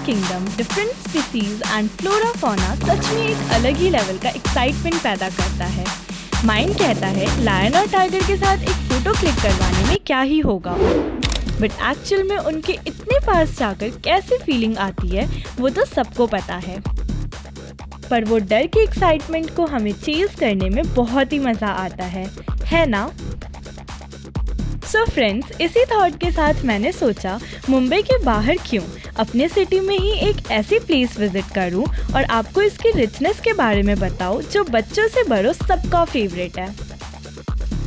Kingdom, different species and flora fauna सच में एक अलग ही लेवल का एक्साइटमेंट पैदा करता है। माइंड कहता है लायन और टाइगर के साथ एक फ़ोटो क्लिक करवाने में क्या ही होगा, बट एक्चुअल में उनके इतने पास जाकर कैसी फीलिंग आती है वो तो सबको पता है। पर वो डर के एक्साइटमेंट को हमें चेज़ करने में बहुत ही मज़ा आता है ना? सो फ्रेंड्स, इसी थॉट के साथ मैंने सोचा मुंबई के बाहर क्यों अपने सिटी में ही एक ऐसी प्लेस विजिट करूं और आपको इसकी रिचनेस के बारे में बताऊं जो बच्चों से बड़ों सबका फेवरेट है।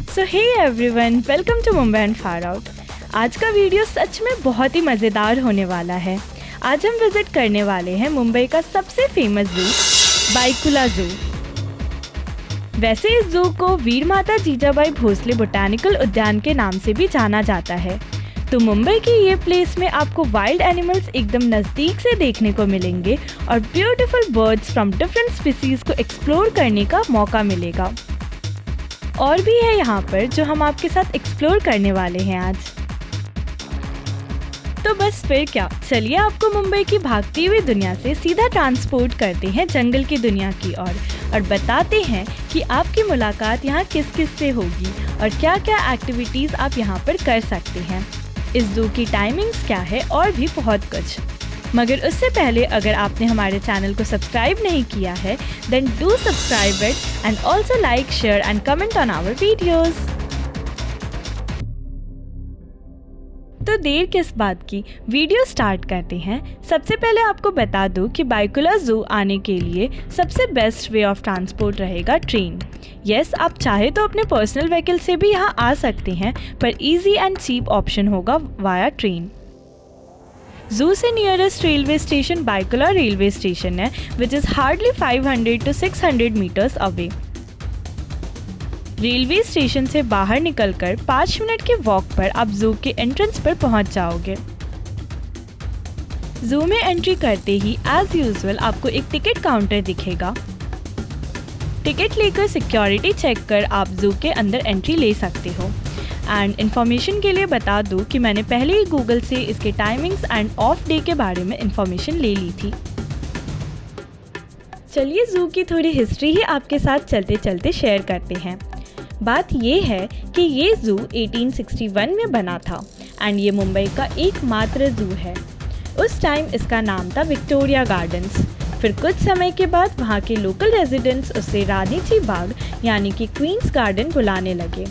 So hey everyone, welcome to Mumbai and far out. आज का वीडियो सच में बहुत ही मज़ेदार होने वाला है। आज हम विजिट करने वाले हैं मुंबई का सबसे फेमस जू, बाईकुला जू। वैसे इस जू को वीर माता जीजाबाई भोसले बोटैनिकल उद्यान के नाम से भी जाना जाता है। तो मुंबई की ये प्लेस में आपको वाइल्ड एनिमल्स एकदम नज़दीक से देखने को मिलेंगे और beautiful birds from different species को एक्सप्लोर करने का मौका मिलेगा। और भी है यहाँ पर जो हम आपके साथ एक्सप्लोर करने वाले हैं आज। तो बस फिर क्या, चलिए आपको मुंबई की भागती हुई दुनिया से सीधा ट्रांसपोर्ट करते हैं जंगल की दुनिया की ओर और बताते हैं कि आपकी मुलाकात यहाँ किस किस से होगी और क्या क्या एक्टिविटीज़ आप यहाँ पर कर सकते हैं, इस जू की टाइमिंग्स क्या है और भी बहुत कुछ। मगर उससे पहले अगर आपने हमारे चैनल को सब्सक्राइब नहीं किया है then do subscribe it and also like, share and comment on our videos. तो देर किस बात की, वीडियो स्टार्ट करते हैं। सबसे पहले आपको बता दूं कि बाईकुला जू आने के लिए सबसे बेस्ट वे ऑफ ट्रांसपोर्ट रहेगा ट्रेन। यस, आप चाहे तो अपने पर्सनल व्हीकल से भी यहाँ आ सकते हैं, पर इजी एंड चीप ऑप्शन होगा वाया ट्रेन। जू से nearest railway station Byculla railway station है, which is hardly 500 to 600 metres away. Railway station से बाहर निकलकर 5 मिनट के वॉक पर आप जू के एंट्रेंस पर पहुंच जाओगे। जू में एंट्री करते ही एज यूजुअल आपको एक टिकट काउंटर दिखेगा। टिकट लेकर सिक्योरिटी चेक कर आप जू के अंदर एंट्री ले सकते हो। एंड इन्फॉर्मेशन के लिए बता दूं कि मैंने पहले ही गूगल से इसके टाइमिंग्स एंड ऑफ डे के बारे में इन्फॉर्मेशन ले ली थी। चलिए जू की थोड़ी हिस्ट्री ही आपके साथ चलते चलते शेयर करते हैं। बात ये है कि ये ज़ू 1861 में बना था एंड ये मुंबई का एकमात्र ज़ू है। उस टाइम इसका नाम था विक्टोरिया गार्डन्स। फिर कुछ समय के बाद वहाँ के लोकल रेजिडेंट्स उसे रानी की बाग यानी कि क्वींस गार्डन बुलाने लगे।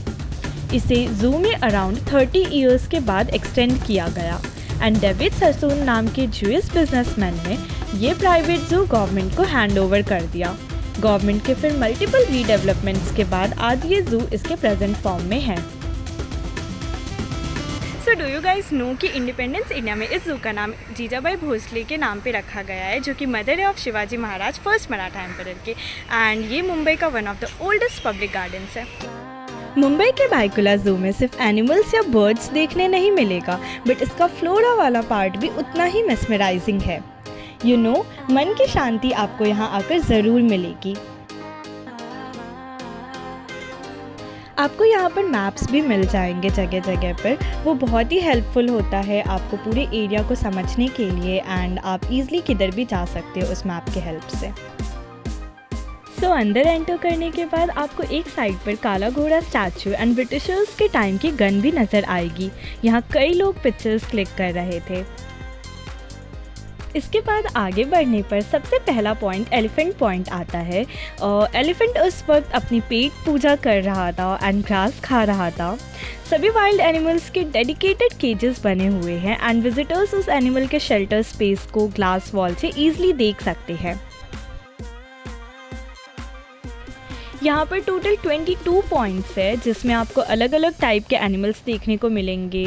इसे ज़ू में अराउंड 30 ईयर्स के बाद एक्सटेंड किया गया एंड डेविड ससून नाम के जूइश बिजनेसमैन ने ये प्राइवेट ज़ू गवर्नमेंट को हैंड ओवर कर दिया। गवर्नमेंट के फिर मल्टीपल रीडेवलपमेंट्स के बाद आज ये जू इसके प्रेजेंट फॉर्म में है। So do you guys know कि इंडिपेंडेंस इंडिया में इस जू का नाम जीजाबाई भोसले के नाम पे रखा गया है, जो कि मदर है of Shivaji Maharaj first Maratha emperor के। एंड ये मुंबई का one of the oldest public gardens है। मुंबई के बाईकुला जू में सिर्फ एनिमल्स या बर्ड्स देखने नहीं मिलेगा, बट इसका फ्लोरा वाला पार्ट भी उतना ही मेस्मराइजिंग है। यू नो, मन की शांति आपको यहाँ आकर ज़रूर मिलेगी। आपको यहाँ पर मैप्स भी मिल जाएंगे जगह जगह पर, वो बहुत ही हेल्पफुल होता है आपको पूरे एरिया को समझने के लिए एंड आप इजीली किधर भी जा सकते हो उस मैप के हेल्प से। सो अंदर एंटर करने के बाद आपको एक साइड पर काला घोड़ा स्टैचू एंड ब्रिटिशर्स के टाइम की गन भी नज़र आएगी। यहाँ कई लोग पिक्चर्स क्लिक कर रहे थे। इसके बाद आगे बढ़ने पर सबसे पहला पॉइंट एलिफेंट पॉइंट आता है। एलिफेंट उस वक्त अपनी पेट पूजा कर रहा था एंड ग्रास खा रहा था। सभी वाइल्ड एनिमल्स के डेडिकेटेड केजेस बने हुए हैं एंड विजिटर्स उस एनिमल के शेल्टर स्पेस को ग्लास वॉल से ईजिली देख सकते हैं। यहाँ पर टोटल 22 पॉइंट्स है जिसमें आपको अलग अलग टाइप के एनिमल्स देखने को मिलेंगे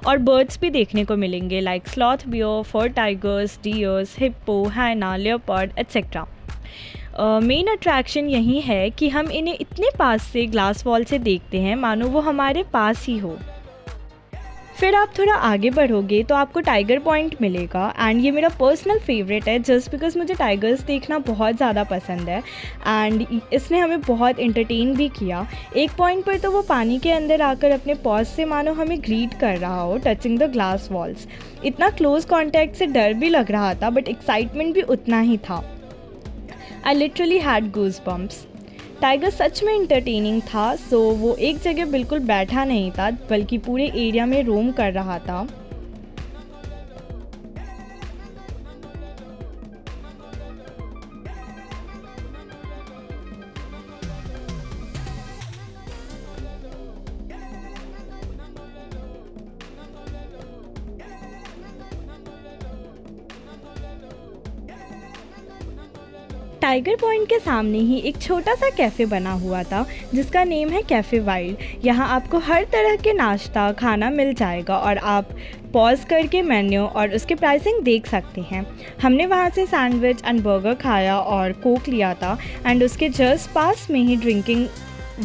और बर्ड्स भी देखने को मिलेंगे like sloth bear, fur tigers, deers, hippo, hyena, leopard etcetera. Main attraction यही है कि हम इन्हें इतने पास से ग्लास वॉल से देखते हैं मानो वो हमारे पास ही हो। फिर आप थोड़ा आगे बढ़ोगे तो आपको टाइगर पॉइंट मिलेगा एंड ये मेरा पर्सनल फेवरेट है जस्ट बिकॉज़ मुझे टाइगर्स देखना बहुत ज़्यादा पसंद है एंड इसने हमें बहुत एंटरटेन भी किया। एक पॉइंट पर तो वो पानी के अंदर आकर अपने पॉज से मानो हमें ग्रीट कर रहा हो, टचिंग द ग्लास वॉल्स। इतना क्लोज कॉन्टैक्ट से डर भी लग रहा था बट एक्साइटमेंट भी उतना ही था। I literally had goosebumps. Tiger सच में इंटरटेनिंग था। सो वो एक जगह बिल्कुल बैठा नहीं था बल्कि पूरे एरिया में रोम कर रहा था। टाइगर पॉइंट के सामने ही एक छोटा सा कैफ़े बना हुआ था जिसका नेम है कैफ़े वाइल्ड। यहाँ आपको हर तरह के नाश्ता खाना मिल जाएगा और आप पॉज करके मेन्यू और उसके प्राइसिंग देख सकते हैं। हमने वहाँ से सैंडविच एंड बर्गर खाया और कोक लिया था एंड उसके जस्ट पास में ही ड्रिंकिंग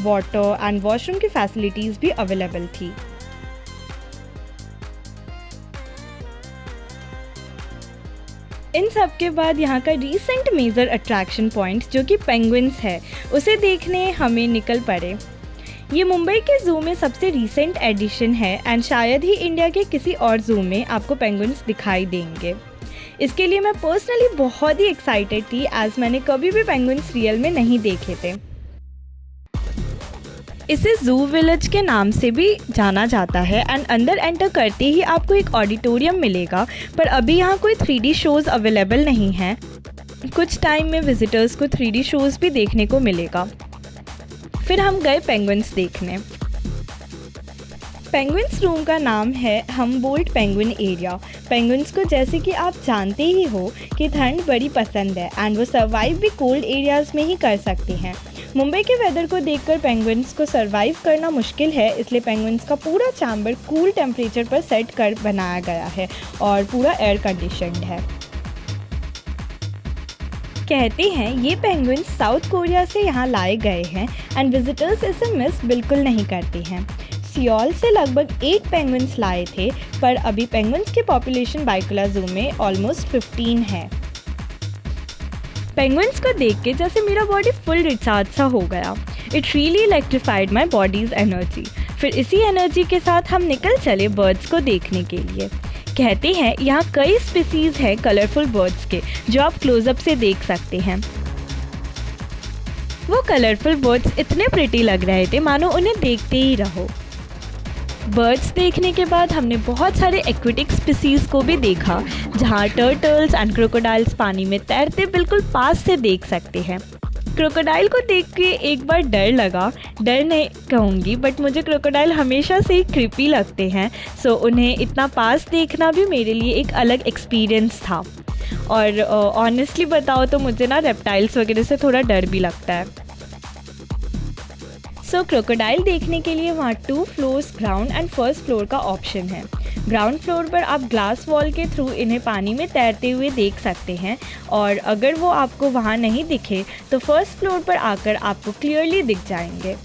वाटर एंड वॉशरूम की फैसिलिटीज़ भी अवेलेबल थी। इन सब के बाद यहाँ का रीसेंट मेजर अट्रैक्शन पॉइंट जो कि पेंगुइन्स है, उसे देखने हमें निकल पड़े। ये मुंबई के ज़ू में सबसे रीसेंट एडिशन है एंड शायद ही इंडिया के किसी और ज़ू में आपको पेंगुइन्स दिखाई देंगे। इसके लिए मैं पर्सनली बहुत ही एक्साइटेड थी एज मैंने कभी भी पेंगुइन्स रियल में नहीं देखे थे। इसे ज़ू विलेज के नाम से भी जाना जाता है एंड अंदर एंटर करते ही आपको एक ऑडिटोरियम मिलेगा, पर अभी यहाँ कोई 3D शोज़ अवेलेबल नहीं हैं। कुछ टाइम में विजिटर्स को 3D शोज़ भी देखने को मिलेगा। फिर हम गए पेंगुइन्स देखने। पेंगुइन्स रूम का नाम है हम्बोल्ट पेंगुइन एरिया। पेंगुइन्स को जैसे कि आप जानते ही हो कि ठंड बड़ी पसंद है एंड वो सर्वाइव भी कोल्ड एरियाज़ में ही कर सकते हैं। मुंबई के वेदर को देखकर पेंगुइन्स को सर्वाइव करना मुश्किल है, इसलिए पेंगुइन्स का पूरा चैम्बर कूल टेम्परेचर पर सेट कर बनाया गया है और पूरा एयर कंडीशन्ड है। कहते हैं ये पेंगुइन्स साउथ कोरिया से यहाँ लाए गए हैं एंड विजिटर्स इसे मिस बिल्कुल नहीं करते हैं। सियोल से लगभग 8 पेंगुइन्स लाए थे, पर अभी पेंगुइन्स की पॉपुलेशन बाइकुला ज़ू में ऑलमोस्ट 15 है। पेंगुइन्स को देख के जैसे मेरा बॉडी फुल रिचार्ज सा हो गया। It really electrified my bodies energy. फिर इसी एनर्जी के साथ हम निकल चले बर्ड्स को देखने के लिए। कहते हैं यहाँ कई स्पीसीज़ हैं कलरफुल बर्ड्स के जो आप क्लोजअप से देख सकते हैं। वो कलरफुल बर्ड्स इतने प्रिटी लग रहे थे मानो उन्हें देखते ही रहो। बर्ड्स देखने के बाद हमने बहुत सारे एक्वेटिक स्पीसीज़ को भी देखा जहाँ टर्टल्स एंड क्रोकोडाइल्स पानी में तैरते बिल्कुल पास से देख सकते हैं। क्रोकोडाइल को देख के एक बार डर लगा, डर नहीं कहूँगी बट मुझे क्रोकोडाइल हमेशा से ही क्रीपी लगते हैं। सो उन्हें इतना पास देखना भी मेरे लिए एक अलग एक्सपीरियंस था। और ऑनेस्टली बताओ तो मुझे ना रेप्टाइल्स वगैरह से थोड़ा डर भी लगता है। सो क्रोकोडाइल देखने के लिए वहाँ 2 floors ground and first floor का ऑप्शन है। ग्राउंड फ्लोर पर आप ग्लास वॉल के थ्रू इन्हें पानी में तैरते हुए देख सकते हैं और अगर वो आपको वहाँ नहीं दिखे तो फर्स्ट फ्लोर पर आकर आपको क्लियरली दिख जाएंगे।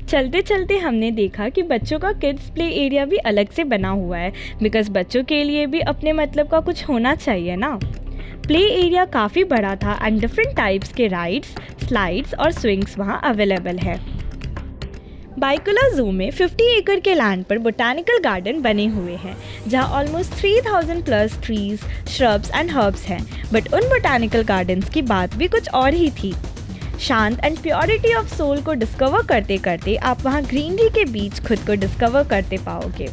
चलते चलते हमने देखा कि बच्चों का किड्स प्ले एरिया भी अलग से बना हुआ है, बिकॉज़ बच्चों के लिए भी अपने मतलब का कुछ होना चाहिए ना। प्ले एरिया काफ़ी बड़ा था एंड डिफरेंट टाइप्स के राइड्स, स्लाइड्स और स्विंग्स वहाँ अवेलेबल है। बाइकुला ज़ू में 50 एकड़ के लैंड पर बोटानिकल गार्डन बने हुए हैं जहाँ almost 3000 plus trees, shrubs and herbs हैं। बट उन बोटानिकल गार्डन्स की बात भी कुछ और ही थी। शांत एंड प्योरिटी ऑफ सोल को डिस्कवर करते करते आप वहाँ ग्रीनरी के बीच खुद को डिस्कवर करते पाओगे।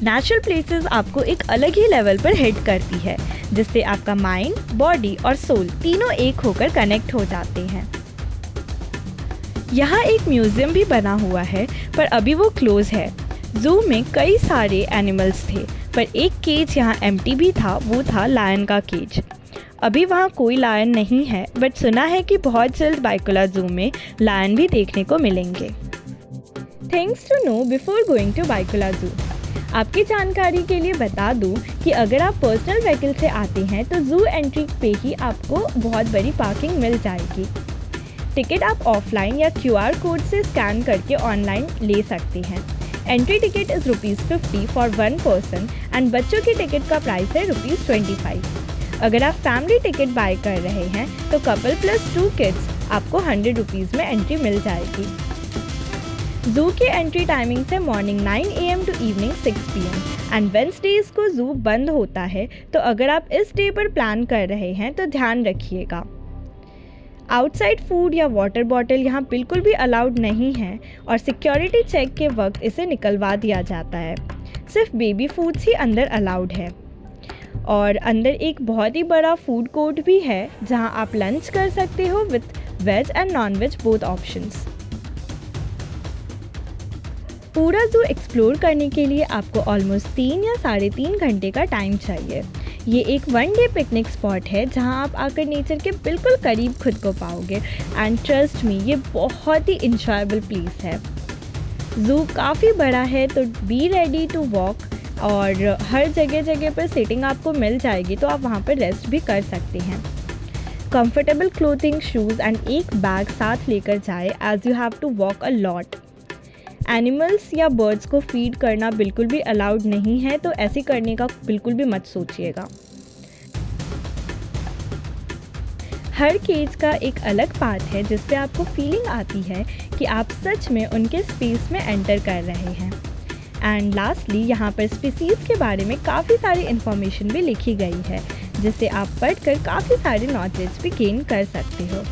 नेचुरल प्लेसेस आपको एक अलग ही लेवल पर हिट करती है जिससे आपका माइंड, बॉडी और सोल तीनों एक होकर कनेक्ट हो जाते हैं। यहाँ एक म्यूज़ियम भी बना हुआ है पर अभी वो क्लोज़ है। ज़ू में कई सारे एनिमल्स थे पर एक केज यहाँ एम्प्टी भी था, वो था लायन का केज। अभी वहाँ कोई लायन नहीं है बट सुना है कि बहुत जल्द बाइकुला ज़ू में लायन भी देखने को मिलेंगे। Things to know before going to Byculla zoo. आपकी जानकारी के लिए बता दूं कि अगर आप पर्सनल व्हीकल से आते हैं तो ज़ू एंट्री पे ही आपको बहुत बड़ी पार्किंग मिल जाएगी। टिकट आप ऑफलाइन या QR कोड से स्कैन करके ऑनलाइन ले सकते हैं। Entry ticket is ₹50 for 1 person and बच्चों की टिकट का प्राइस है ₹25। अगर आप फैमिली टिकट बाय कर रहे हैं तो कपल प्लस 2 किड्स आपको ₹100 में एंट्री मिल जाएगी। ज़ू की एंट्री टाइमिंग्स है morning 9 AM to evening 6 PM and Wednesdays को ज़ू बंद होता है, तो अगर आप इस डे पर प्लान कर रहे हैं तो ध्यान रखिएगा। आउटसाइड फूड या वाटर बॉटल यहाँ बिल्कुल भी अलाउड नहीं है और सिक्योरिटी चेक के वक्त इसे निकलवा दिया जाता है। सिर्फ बेबी फूड्स ही अंदर अलाउड है और अंदर एक बहुत ही बड़ा फूड कोर्ट भी है जहाँ आप लंच कर सकते हो with veg and non veg both options. पूरा ज़ू एक्सप्लोर करने के लिए आपको ऑलमोस्ट 3 या 3.5 घंटे का टाइम चाहिए। ये एक 1 डे पिकनिक स्पॉट है जहां आप आकर नेचर के बिल्कुल करीब खुद को पाओगे एंड ट्रस्ट मी, ये बहुत ही इंजॉयबल प्लेस है। ज़ू काफ़ी बड़ा है तो बी रेडी टू वॉक और हर जगह पर सीटिंग आपको मिल जाएगी, तो आप वहाँ पर रेस्ट भी कर सकते हैं। कंफर्टेबल क्लोथिंग, शूज़ एंड एक बैग साथ लेकर जाए as you have to walk a lot. Animals या बर्ड्स को फीड करना बिल्कुल भी अलाउड नहीं है, तो ऐसे करने का बिल्कुल भी मत सोचिएगा। हर केज का एक अलग पाथ है जिस पे आपको फीलिंग आती है कि आप सच में उनके स्पेस में एंटर कर रहे हैं। एंड लास्टली यहाँ पर स्पीसीज़ के बारे में काफ़ी सारी इन्फॉर्मेशन भी लिखी गई है जिससे आप पढ़कर काफ़ी सारी नॉलेज भी गेन कर सकते हो।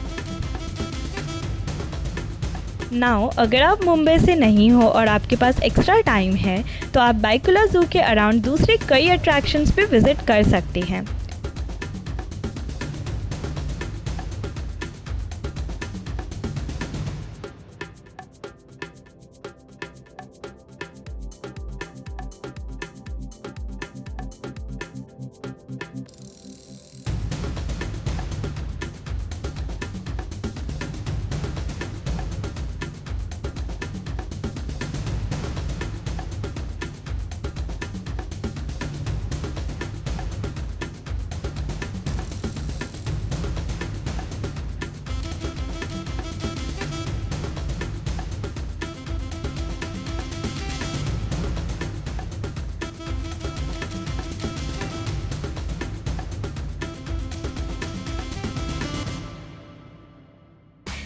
नाउ अगर आप मुंबई से नहीं हो और आपके पास एक्स्ट्रा टाइम है तो आप बाइकुला ज़ू के अराउंड दूसरे कई अट्रैक्शंस पे विज़िट कर सकते हैं।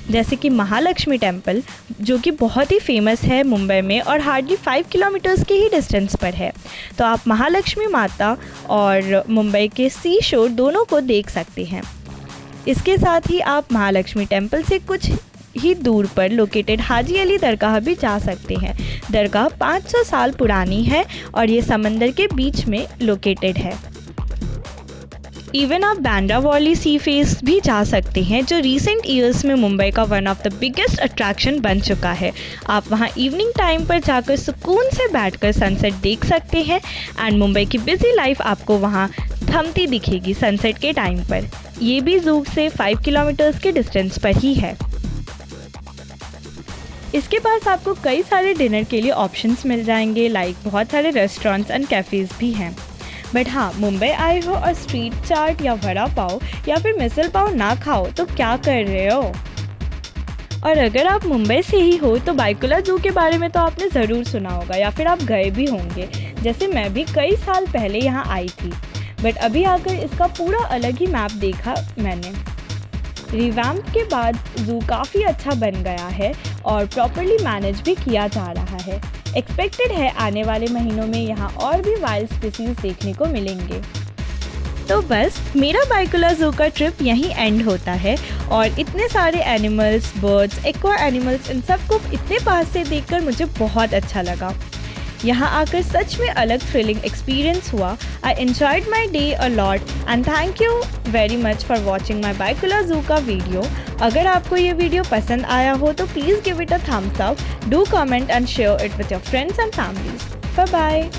जैसे कि महालक्ष्मी टेम्पल जो कि बहुत ही फेमस है मुंबई में और हार्डली 5 किलोमीटर्स के ही डिस्टेंस पर है, तो आप महालक्ष्मी माता और मुंबई के सी शोर दोनों को देख सकते हैं। इसके साथ ही आप महालक्ष्मी टेम्पल से कुछ ही दूर पर लोकेटेड हाजी अली दरगाह भी जा सकते हैं। दरगाह 500 साल पुरानी है और ये समंदर के बीच में लोकेटेड है। इवन आप बांद्रा वॉली सी फेस भी जा सकते हैं जो रिसेंट ईयर्स में मुंबई का one of the biggest attraction बन चुका है। आप वहां इवनिंग टाइम पर जाकर सुकून से बैठकर सनसेट देख सकते हैं एंड मुंबई की बिजी लाइफ आपको वहां थमती दिखेगी सनसेट के टाइम पर। ये भी ज़ू से 5 किलोमीटर्स के डिस्टेंस पर ही है। इसके पास आपको कई सारे डिनर के लिए ऑप्शंस मिल जाएंगे, लाइक बहुत सारे रेस्टोरेंट्स एंड कैफ़ेज़ भी हैं। बट हाँ, मुंबई आए हो और स्ट्रीट चाट या वड़ा पाव या फिर मिसल पाव ना खाओ तो क्या कर रहे हो। और अगर आप मुंबई से ही हो तो बाइकुला ज़ू के बारे में तो आपने ज़रूर सुना होगा या फिर आप गए भी होंगे। जैसे मैं भी कई साल पहले यहाँ आई थी, बट अभी आकर इसका पूरा अलग ही मैप देखा मैंने। रिवैम्प के बाद ज़ू काफ़ी अच्छा बन गया है और प्रॉपर्ली मैनेज भी किया जा रहा है। एक्सपेक्टेड है आने वाले महीनों में यहाँ और भी वाइल्ड स्पीसीज़ देखने को मिलेंगे। तो बस मेरा बाइकुला ज़ू का ट्रिप यहीं एंड होता है और इतने सारे एनिमल्स, बर्ड्स, एक्वा एनिमल्स, इन सबको इतने पास से देखकर मुझे बहुत अच्छा लगा। यहाँ आकर सच में अलग थ्रिलिंग एक्सपीरियंस हुआ। I enjoyed my day a lot and thank you very much for watching my Byculla zoo का वीडियो। अगर आपको ये वीडियो पसंद आया हो तो please give it a thumbs up, do comment and share it with your friends and families. Bye bye.